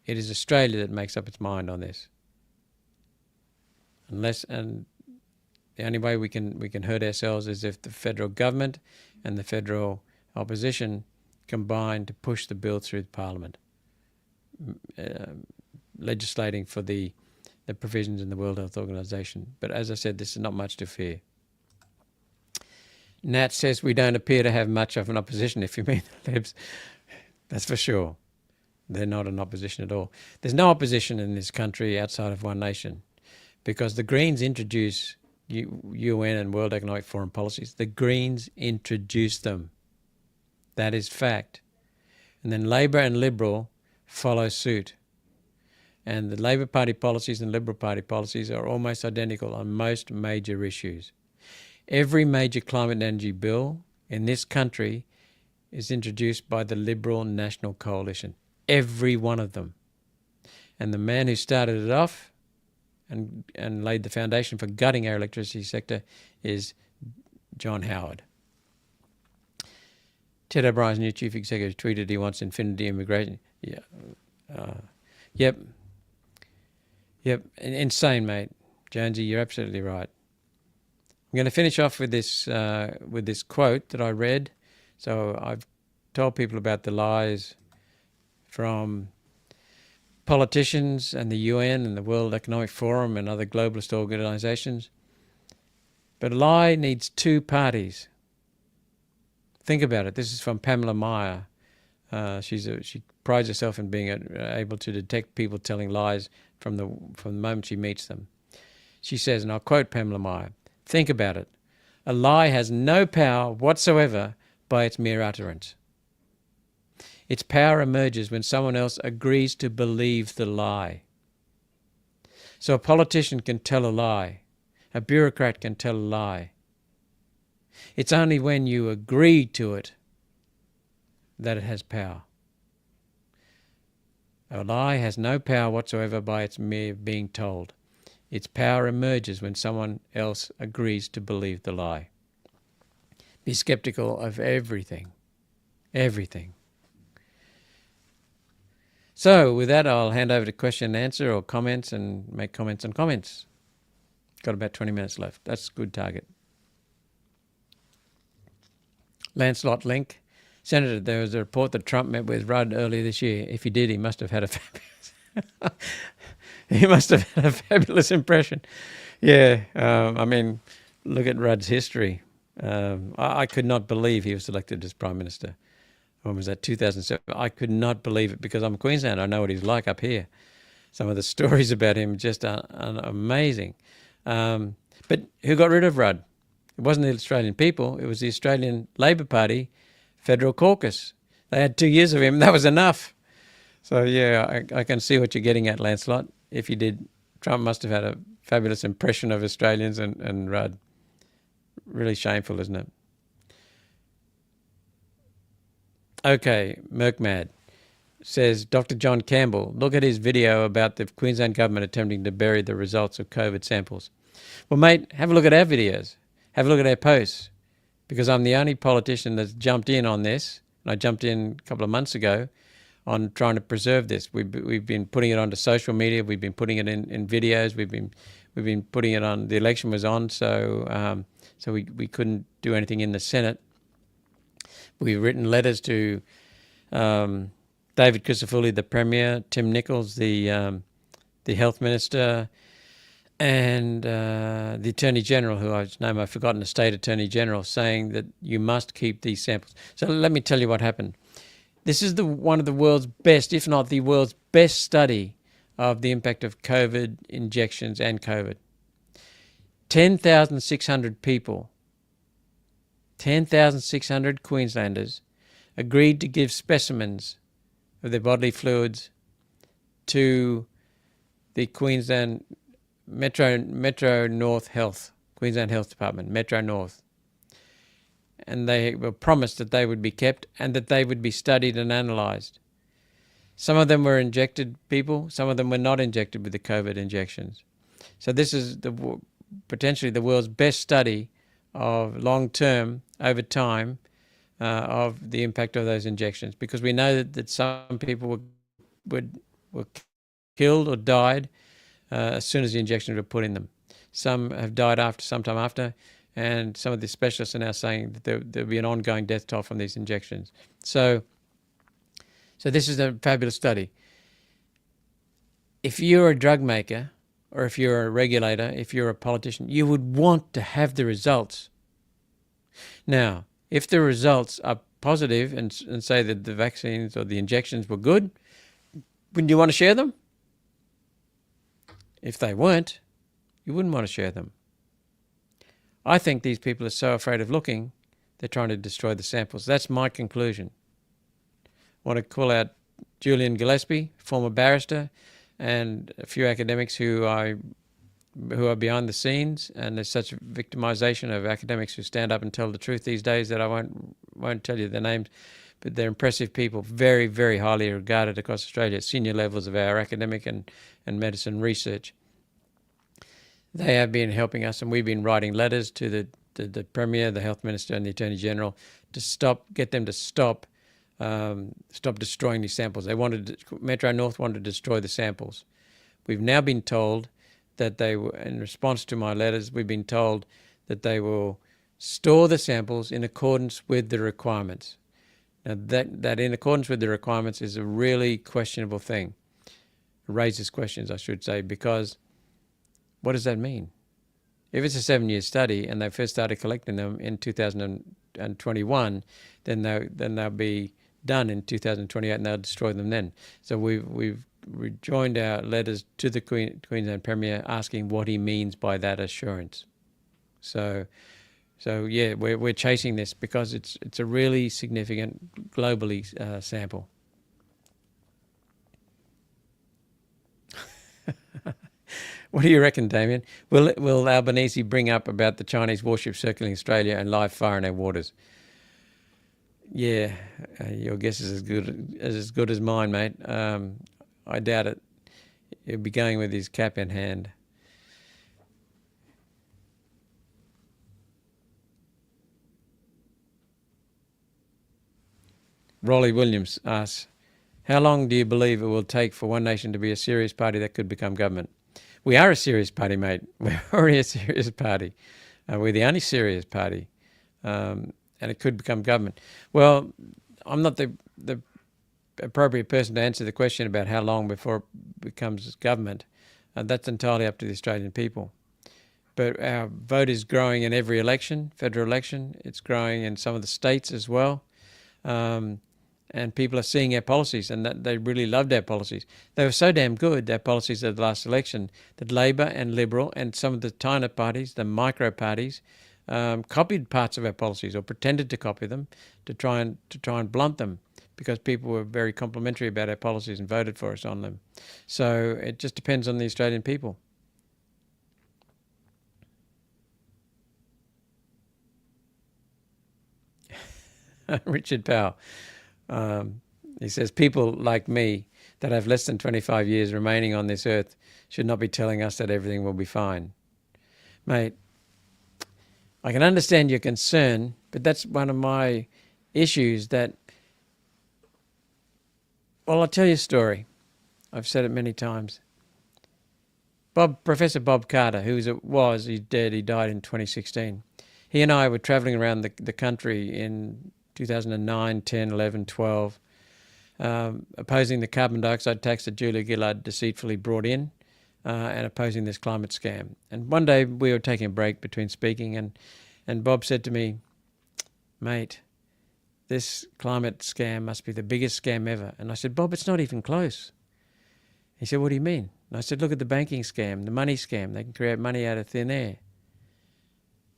It is Australia that makes up its mind on this. And the only way we can hurt ourselves is if the federal government and the federal opposition combine to push the bill through the parliament, legislating for the provisions in the World Health Organization. But as I said, this is not much to fear. Nat says we don't appear to have much of an opposition, if you mean the Libs. That's for sure. They're not an opposition at all. There's no opposition in this country outside of One Nation, because the Greens introduce UN and World Economic Forum policies. The Greens introduced them. That is fact. And then Labor and Liberal follow suit. And the Labor Party policies and Liberal Party policies are almost identical on most major issues. Every major climate and energy bill in this country is introduced by the Liberal National Coalition. Every one of them. And the man who started it off and laid the foundation for gutting our electricity sector is John Howard. Ted O'Brien's new chief executive tweeted he wants infinity immigration. Yep. Insane, mate. Jonesy, you're absolutely right. I'm going to finish off with this quote that I read. So I've told people about the lies from politicians and the UN and the World Economic Forum and other globalist organizations. But a lie needs two parties. Think about it. This is from Pamela Meyer. She prides herself in being able to detect people telling lies from the moment she meets them. She says, and I'll quote Pamela Meyer, think about it. A lie has no power whatsoever by its mere utterance. Its power emerges when someone else agrees to believe the lie. So a politician can tell a lie. A bureaucrat can tell a lie. It's only when you agree to it that it has power. A lie has no power whatsoever by its mere being told. Its power emerges when someone else agrees to believe the lie. Be skeptical of everything. Everything. So with that, I'll hand over to question and answer or comments and make comments on comments. Got about 20 minutes left. That's a good target. Lancelot Link. Senator, there was a report that Trump met with Rudd earlier this year. If he did, he must have had a fabulous impression. Yeah, I mean, look at Rudd's history. I could not believe he was elected as Prime Minister. When was that, 2007? I could not believe it because I'm a Queenslander. I know what he's like up here. Some of the stories about him just are amazing. But who got rid of Rudd? It wasn't the Australian people. It was the Australian Labor Party Federal Caucus. They had 2 years of him. That was enough. So, yeah, I can see what you're getting at, Lancelot. If you did, Trump must have had a fabulous impression of Australians and Rudd. Really shameful, isn't it? Okay, Merkmad says, Dr. John Campbell, look at his video about the Queensland government attempting to bury the results of COVID samples. Well, mate, have a look at our videos. Have a look at our posts. Because I'm the only politician that's jumped in on this, and I jumped in a couple of months ago on trying to preserve this. We've been putting it onto social media. We've been putting it in videos. We've been putting it on. The election was on, so we couldn't do anything in the Senate. We've written letters to David Crisafulli, the Premier, Tim Nichols, the Health Minister, and the Attorney General, whose name I've forgotten, the State Attorney General, saying that you must keep these samples. So let me tell you what happened. This is one of the world's best, if not the world's best study of the impact of COVID injections and COVID. 10,600 people, 10,600 Queenslanders agreed to give specimens of their bodily fluids to the Queensland Metro North Health, Queensland Health Department, Metro North. And they were promised that they would be kept and that they would be studied and analysed. Some of them were injected people, some of them were not injected with the COVID injections. So this is potentially the world's best study of long-term, over time, of the impact of those injections, because we know that some people were killed or died as soon as the injections were put in them. Some have died sometime after, and some of the specialists are now saying that there'll be an ongoing death toll from these injections. So this is a fabulous study. If you're a drug maker, or if you're a regulator, if you're a politician, you would want to have the results. Now, if the results are positive and say that the vaccines or the injections were good, wouldn't you want to share them? If they weren't, you wouldn't want to share them. I think these people are so afraid of looking, they're trying to destroy the samples. That's my conclusion. I want to call out Julian Gillespie, former barrister, and a few academics who are behind the scenes, and there's such victimization of academics who stand up and tell the truth these days that I won't tell you their names, but they're impressive people, very, very highly regarded across Australia at senior levels of our academic and medicine research. They have been helping us, and we've been writing letters to the Premier, the Health Minister, and the Attorney General to get them to stop destroying these samples. Metro North wanted to destroy the samples. We've now been told that in response to my letters, we've been told that they will store the samples in accordance with the requirements. Now that in accordance with the requirements is a really questionable thing. It raises questions, I should say, because what does that mean? If it's a 7-year study and they first started collecting them in 2021, then they'll be done in 2028 and they'll destroy them then. So we've rejoined our letters to the Queensland Premier asking what he means by that assurance. So yeah, we're chasing this because it's a really significant globally sample. What do you reckon, Damien? Will Albanese bring up about the Chinese warship circling Australia and live fire in our waters? Yeah, your guess is as good as mine, mate. I doubt it. He'll be going with his cap in hand. Rolly Williams asks, how long do you believe it will take for One Nation to be a serious party that could become government? We are a serious party, mate. We're already a serious party. We're the only serious party. And it could become government. Well, I'm not the appropriate person to answer the question about how long before it becomes government. That's entirely up to the Australian people. But our vote is growing in every election, federal election. It's growing in some of the states as well. And people are seeing our policies, and that they really loved our policies. They were so damn good, our policies at the last election, that Labor and Liberal and some of the tiny parties, the micro parties, copied parts of our policies or pretended to copy them to try and blunt them, because people were very complimentary about our policies and voted for us on them. So it just depends on the Australian people. Richard Powell. He says, people like me that have less than 25 years remaining on this earth should not be telling us that everything will be fine. Mate, I can understand your concern, but that's one of my issues that, well, I'll tell you a story. I've said it many times. Professor Bob Carter, he's dead, he died in 2016. He and I were travelling around the country in 2009, 10, 11, 12, opposing the carbon dioxide tax that Julia Gillard deceitfully brought in, and opposing this climate scam. And one day we were taking a break between speaking, and Bob said to me, mate, this climate scam must be the biggest scam ever. And I said, Bob, it's not even close. He said, what do you mean? And I said, look at the banking scam, the money scam. They can create money out of thin air.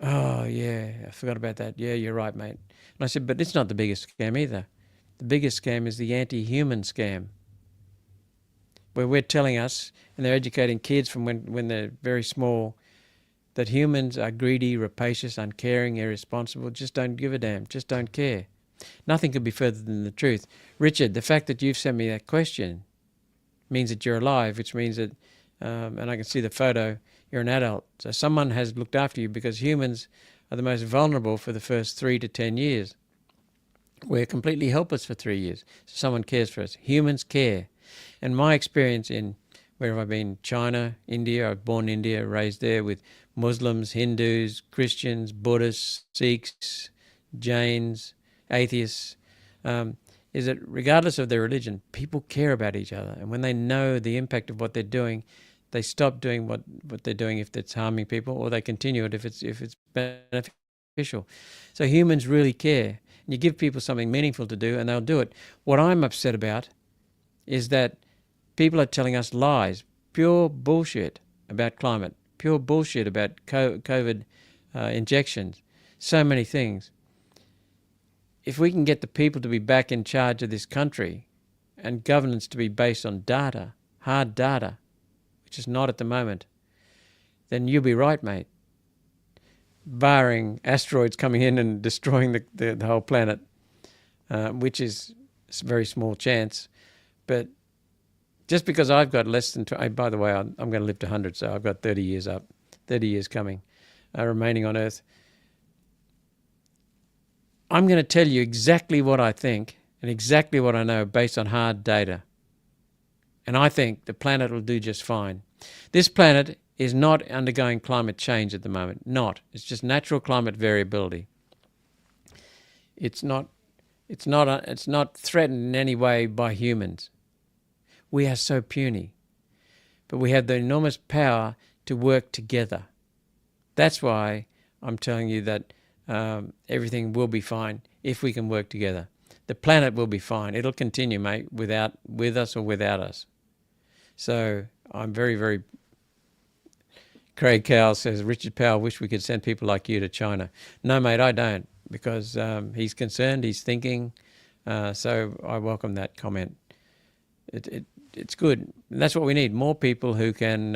Oh, yeah, I forgot about that. Yeah, you're right, mate. And I said, but it's not the biggest scam either. The biggest scam is the anti-human scam, where we're telling us, and they're educating kids from when they're very small, that humans are greedy, rapacious, uncaring, irresponsible, just don't give a damn, just don't care. Nothing could be further than the truth. Richard, the fact that you've sent me that question means that you're alive, which means that, and I can see the photo, you're an adult. So someone has looked after you, because humans are the most vulnerable for the first 3 to 10 years. We're completely helpless for 3 years. So someone cares for us. Humans care. And my experience in, where have I been? China, India. I was born in India, raised there with Muslims, Hindus, Christians, Buddhists, Sikhs, Jains, atheists, is that regardless of their religion, people care about each other. And when they know the impact of what they're doing, they stop doing what they're doing if it's harming people, or they continue it if it's beneficial. So humans really care. And you give people something meaningful to do, and they'll do it. What I'm upset about is that people are telling us lies, pure bullshit about climate, pure bullshit about COVID injections, so many things. If we can get the people to be back in charge of this country and governance to be based on data, hard data, which is not at the moment, then you'll be right, mate. Barring asteroids coming in and destroying the whole planet, which is a very small chance. But just because I've got less than, by the way, I'm going to live to 100, so I've got 30 years up, 30 years coming, remaining on Earth. I'm going to tell you exactly what I think and exactly what I know based on hard data. And I think the planet will do just fine. This planet is not undergoing climate change at the moment. Not. It's just natural climate variability. It's not threatened in any way by humans. We are so puny. But we have the enormous power to work together. That's why I'm telling you that everything will be fine if we can work together. The planet will be fine. It'll continue, mate, with us or without us. So I'm very, very... Craig Cowell says, Richard Powell, wish we could send people like you to China. No, mate, I don't, because he's concerned, he's thinking. So I welcome that comment. It's good. And that's what we need, more people who can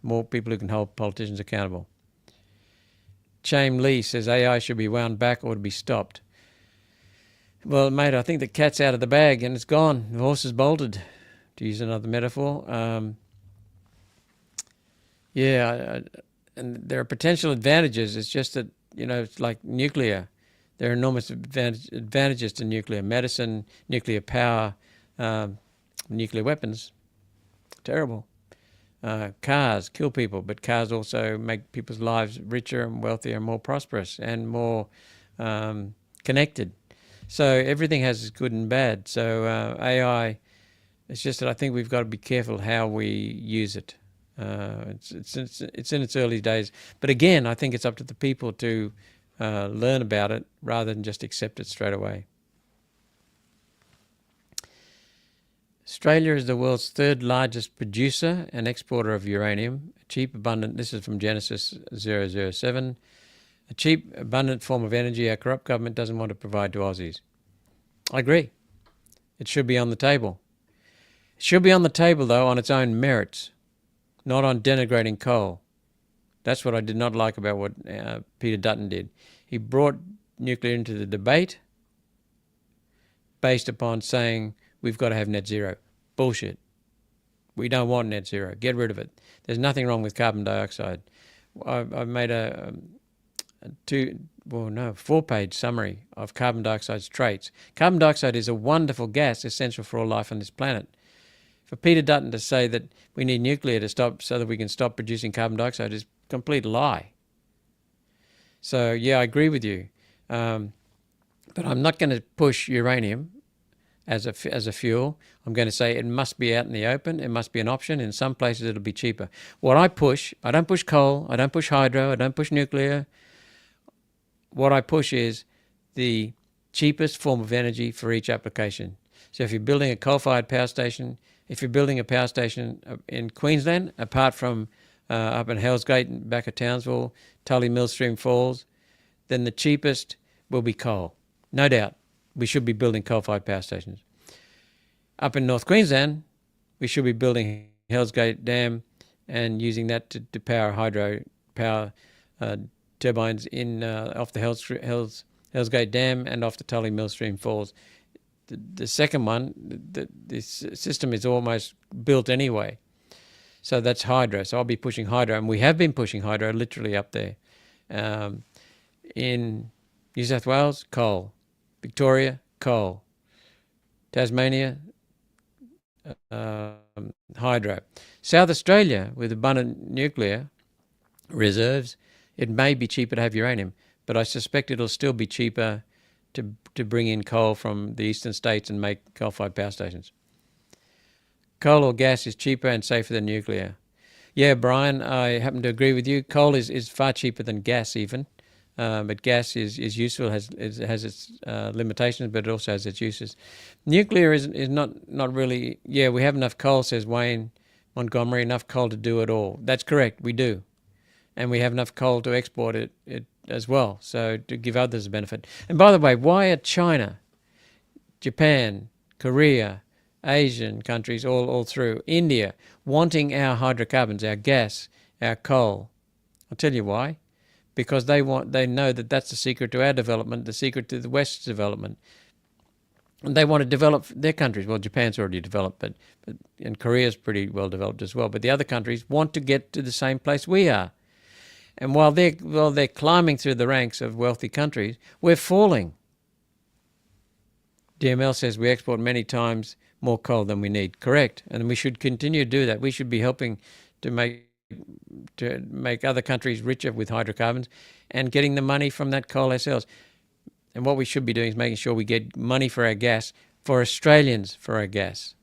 hold politicians accountable. Chame Lee says AI should be wound back or to be stopped. Well, mate, I think the cat's out of the bag and it's gone. The horse is bolted, to use another metaphor. And there are potential advantages. It's just that, it's like nuclear. There are enormous advantages to nuclear medicine, nuclear power, nuclear weapons. Terrible. Cars kill people, but cars also make people's lives richer and wealthier and more prosperous and more connected. So everything has its good and bad. So AI, it's just that I think we've got to be careful how we use it. It's in its early days. But again, I think it's up to the people to learn about it rather than just accept it straight away. Australia is the world's third largest producer and exporter of uranium, a cheap, abundant, this is from Genesis 007, a cheap, abundant form of energy our corrupt government doesn't want to provide to Aussies. I agree. It should be on the table. It should be on the table, though, on its own merits, not on denigrating coal. That's what I did not like about what Peter Dutton did. He brought nuclear into the debate based upon saying we've got to have net zero. Bullshit. We don't want net zero. Get rid of it. There's nothing wrong with carbon dioxide. I've made a 4-page summary of carbon dioxide's traits. Carbon dioxide is a wonderful gas essential for all life on this planet. For Peter Dutton to say that we need nuclear to stop so that we can stop producing carbon dioxide is a complete lie. So yeah, I agree with you, but I'm not going to push uranium as a fuel. I'm going to say it must be out in the open. It must be an option. In some places it'll be cheaper. What I don't push coal. I don't push hydro. I don't push nuclear. What I push is the cheapest form of energy for each application. So if you're building a coal-fired power station, if you're building a power station in Queensland, apart from up in Hells Gate, back of Townsville, Tully Millstream Falls, then the cheapest will be coal. No doubt, we should be building coal-fired power stations. Up in North Queensland, we should be building Hells Gate Dam and using that to power hydro power turbines off the Hells Gate Dam and off the Tully Millstream Falls. The second one, this system is almost built anyway. So that's hydro. So I'll be pushing hydro, and we have been pushing hydro literally up there. In New South Wales, coal. Victoria, coal. Tasmania, hydro. South Australia, with abundant nuclear reserves, it may be cheaper to have uranium, but I suspect it'll still be cheaper to bring in coal from the eastern states and make coal-fired power stations. Coal or gas is cheaper and safer than nuclear. Yeah, Brian, I happen to agree with you. Coal is far cheaper than gas even, but gas is useful, has its limitations, but it also has its uses. Nuclear is not really, yeah, we have enough coal, says Wayne Montgomery, enough coal to do it all. That's correct, we do. And we have enough coal to export it as well, so to give others a benefit. And by the way, why are China, Japan, Korea, Asian countries, all through, India, wanting our hydrocarbons, our gas, our coal? I'll tell you why. Because they know that that's the secret to our development, the secret to the West's development. And they want to develop their countries. Well, Japan's already developed, and Korea's pretty well developed as well. But the other countries want to get to the same place we are. And while they're climbing through the ranks of wealthy countries, we're falling. DML says we export many times more coal than we need. Correct. And we should continue to do that. We should be helping to make other countries richer with hydrocarbons and getting the money from that coal ourselves. And what we should be doing is making sure we get money for our gas, for Australians for our gas.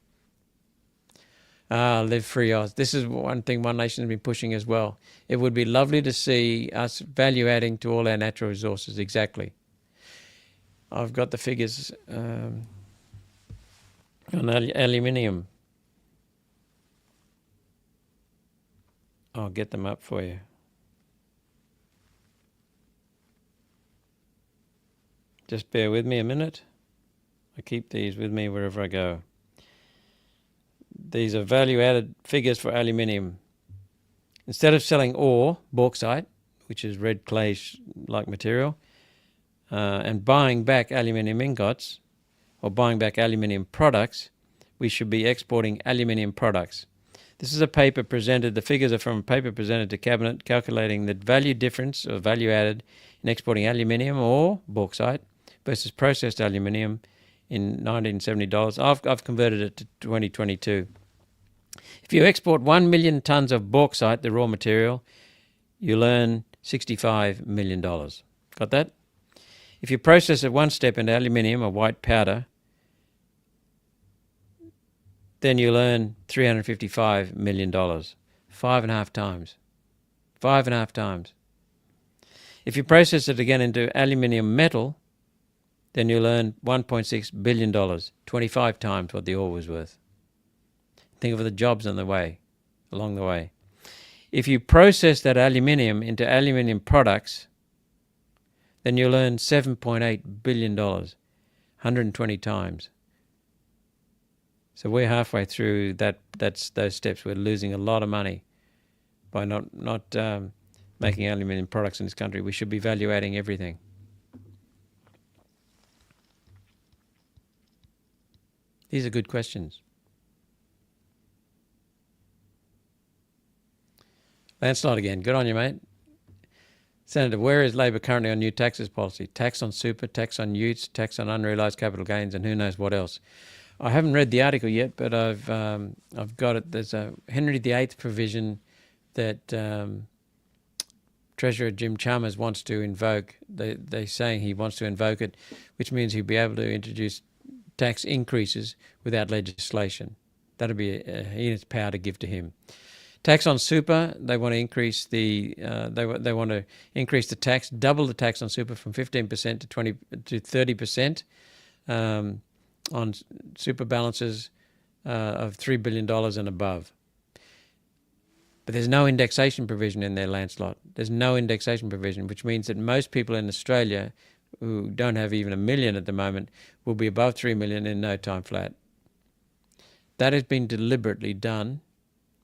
Live free Oz. This is one thing One Nation has been pushing as well. It would be lovely to see us value adding to all our natural resources. Exactly. I've got the figures on aluminium. I'll get them up for you. Just bear with me a minute. I keep these with me wherever I go. These are value-added figures for aluminium. Instead of selling ore, bauxite, which is red clay-like material, and buying back aluminium ingots, or buying back aluminium products, we should be exporting aluminium products. This is a paper presented, the figures are from a paper presented to Cabinet calculating the value difference or value added in exporting aluminium or bauxite versus processed aluminium in $1970. I've converted it to 2022. If you export 1 million tonnes of bauxite, the raw material, you'll earn $65 million. Got that? If you process it one step into aluminium or white powder, then you'll earn $355 million. 5.5 times. 5.5 times. If you process it again into aluminium metal, then you'll earn $1.6 billion, 25 times what the ore was worth. Think of the jobs along the way. If you process that aluminium into aluminium products, then you'll earn $7.8 billion, 120 times. So we're halfway through those steps. We're losing a lot of money by not making aluminium products in this country. We should be value adding everything. These are good questions. Lancelot again. Good on you, mate. Senator, where is Labor currently on new taxes policy? Tax on super, tax on utes, tax on unrealised capital gains, and who knows what else. I haven't read the article yet, but I've got it. There's a Henry VIII provision that Treasurer Jim Chalmers wants to invoke. They're saying he wants to invoke it, which means he'll be able to introduce tax increases without legislation. That'll be in its power to give to him. Tax on super, they want to increase the they want to increase the tax, double the tax on super from 15% to 30%. On super balances of $3 billion and above. But there's no indexation provision in there, Lancelot. There's no indexation provision, which means that most people in Australia who don't have even $1 million at the moment will be above $3 million in no time flat. That has been deliberately done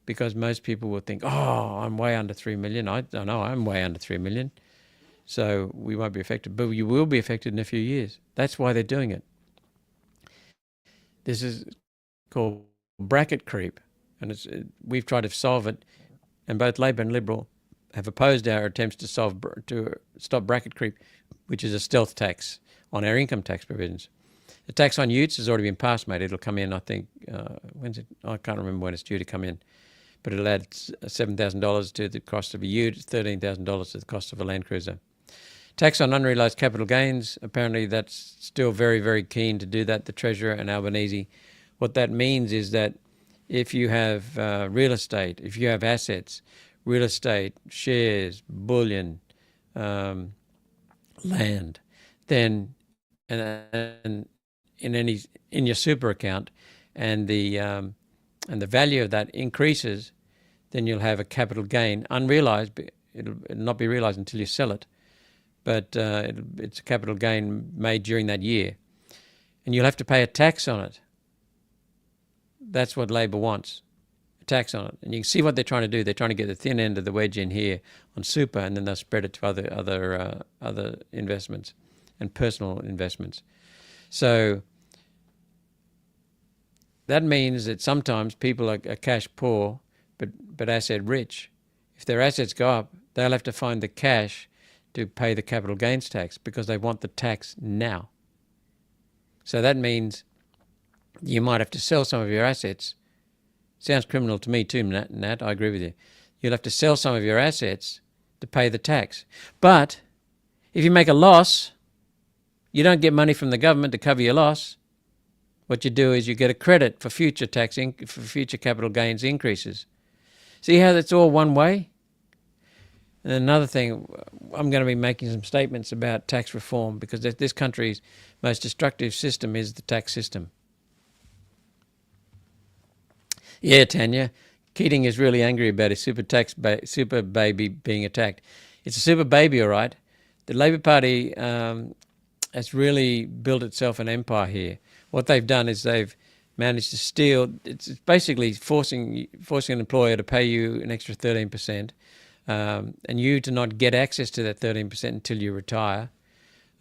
because most people will think, oh, I'm way under $3 million. I don't know, I'm way under $3 million. So we won't be affected. But you will be affected in a few years. That's why they're doing it. This is called bracket creep, and we've tried to solve it, and both Labor and Liberal have opposed our attempts to stop bracket creep, which is a stealth tax on our income tax provisions. The tax on utes has already been passed, mate. It'll come in, I think, when's it? I can't remember when it's due to come in, but it'll add $7,000 to the cost of a ute, $13,000 to the cost of a Land Cruiser. Tax on unrealised capital gains, apparently that's still very, very keen to do that, the Treasurer and Albanese. What that means is that if you have real estate, if you have assets, real estate, shares, bullion, land, then and in your super account, and the value of that increases, then you'll have a capital gain, unrealised. It'll not be realised until you sell it. But it's a capital gain made during that year. And you'll have to pay a tax on it. That's what Labor wants, a tax on it. And you can see what they're trying to do. They're trying to get the thin end of the wedge in here on super, and then they'll spread it to other investments and personal investments. So that means that sometimes people are cash poor but asset rich. If their assets go up, they'll have to find the cash to pay the capital gains tax because they want the tax now. So that means you might have to sell some of your assets. Sounds criminal to me too, Nat, I agree with you. You'll have to sell some of your assets to pay the tax. But if you make a loss, you don't get money from the government to cover your loss. What you do is you get a credit for future for future capital gains increases. See how that's all one way? And another thing, I'm going to be making some statements about tax reform because this country's most destructive system is the tax system. Yeah, Tanya, Keating is really angry about his super baby being attacked. It's a super baby, all right. The Labor Party has really built itself an empire here. What they've done is they've managed to steal. It's basically forcing an employer to pay you an extra 13%. And you to not get access to that 13% until you retire.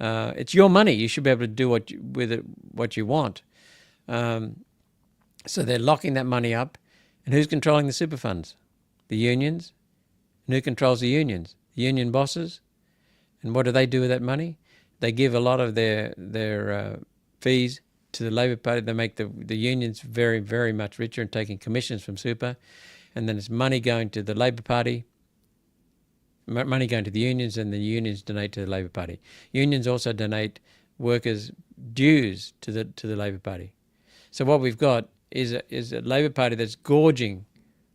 It's your money. You should be able to do what you want. So they're locking that money up, And who's controlling the super funds? The unions. And who controls the unions? The union bosses. And what do they do with that money? They give a lot of their fees to the Labor Party. They make the unions very, very much richer and taking commissions from super. And then it's money going to the Labor Party, money going to the unions, and the unions donate to the Labor Party. Unions also donate workers' dues to the Labor Party. So what we've got is a Labor Party that's gorging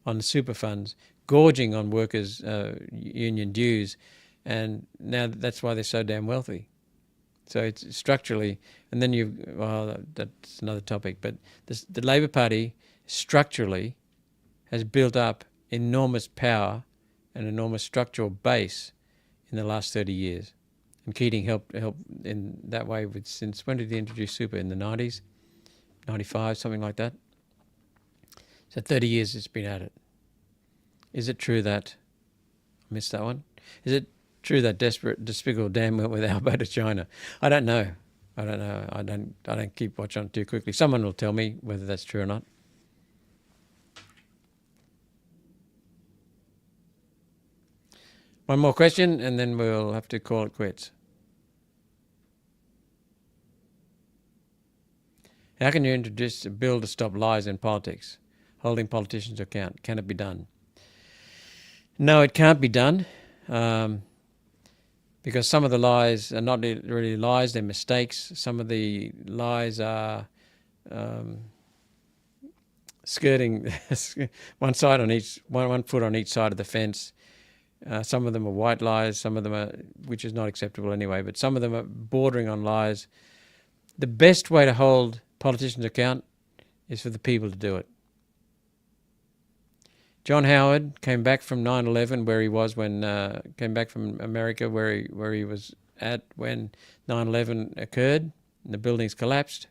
on the super funds, gorging on workers' union dues, and now that's why they're so damn wealthy. So it's structurally, and then that's another topic, but the Labor Party structurally has built up enormous power and enormous structural base in the last 30 years. And Keating helped in that way since when did he introduce super? In the 90s? 95, something like that. So 30 years it's been at it. Is it true that, I missed that one? Is it true that despicable Dan went with Albo to China? I don't know. I don't keep watch on too quickly. Someone will tell me whether that's true or not. One more question and then we'll have to call it quits. How can you introduce a bill to stop lies in politics, holding politicians to account? Can it be done? No, it can't be done because some of the lies are not really lies, they're mistakes. Some of the lies are skirting one foot on each side of the fence. Some of them are white lies, some of them are, which is not acceptable anyway, but some of them are bordering on lies. The best way to hold politicians account is for the people to do it. John Howard came back from 9/11, where he was when came back from America, where he was at when 9/11 occurred, and the buildings collapsed.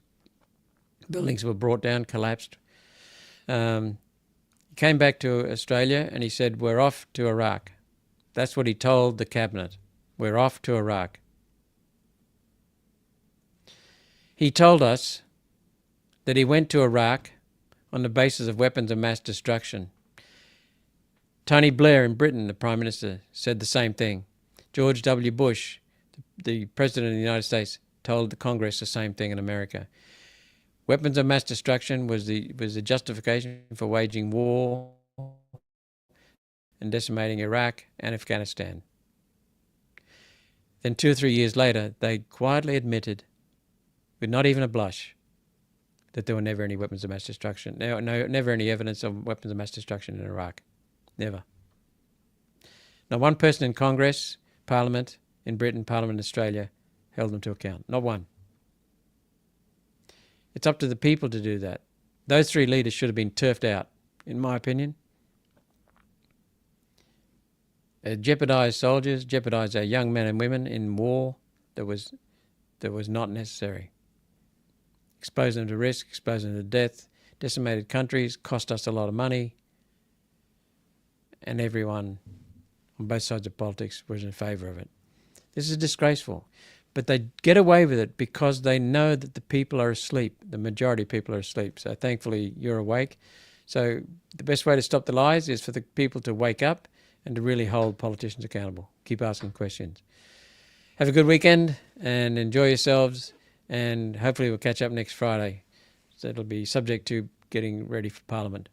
Buildings were brought down, collapsed. He came back to Australia and he said, "We're off to Iraq." That's what he told the cabinet. We're off to Iraq. He told us that he went to Iraq on the basis of weapons of mass destruction. Tony Blair in Britain, the Prime Minister, said the same thing. George W. Bush, the President of the United States, told the Congress the same thing in America. Weapons of mass destruction was the justification for waging war and decimating Iraq and Afghanistan. Then 2 or 3 years later, they quietly admitted, with not even a blush, that there were never any weapons of mass destruction. Never any evidence of weapons of mass destruction in Iraq. Never. Not one person in Congress, Parliament in Britain, Parliament in Australia, held them to account. Not one. It's up to the people to do that. Those three leaders should have been turfed out, in my opinion. Jeopardised soldiers, jeopardised our young men and women in war that was not necessary. Exposed them to risk, exposed them to death, decimated countries, cost us a lot of money, and everyone on both sides of politics was in favour of it. This is disgraceful. But they get away with it because they know that the people are asleep. The majority of people are asleep. So thankfully you're awake. So the best way to stop the lies is for the people to wake up and to really hold politicians accountable. Keep asking questions. Have a good weekend and enjoy yourselves, and hopefully we'll catch up next Friday. So it'll be subject to getting ready for Parliament.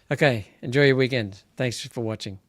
Okay, enjoy your weekend. Thanks for watching.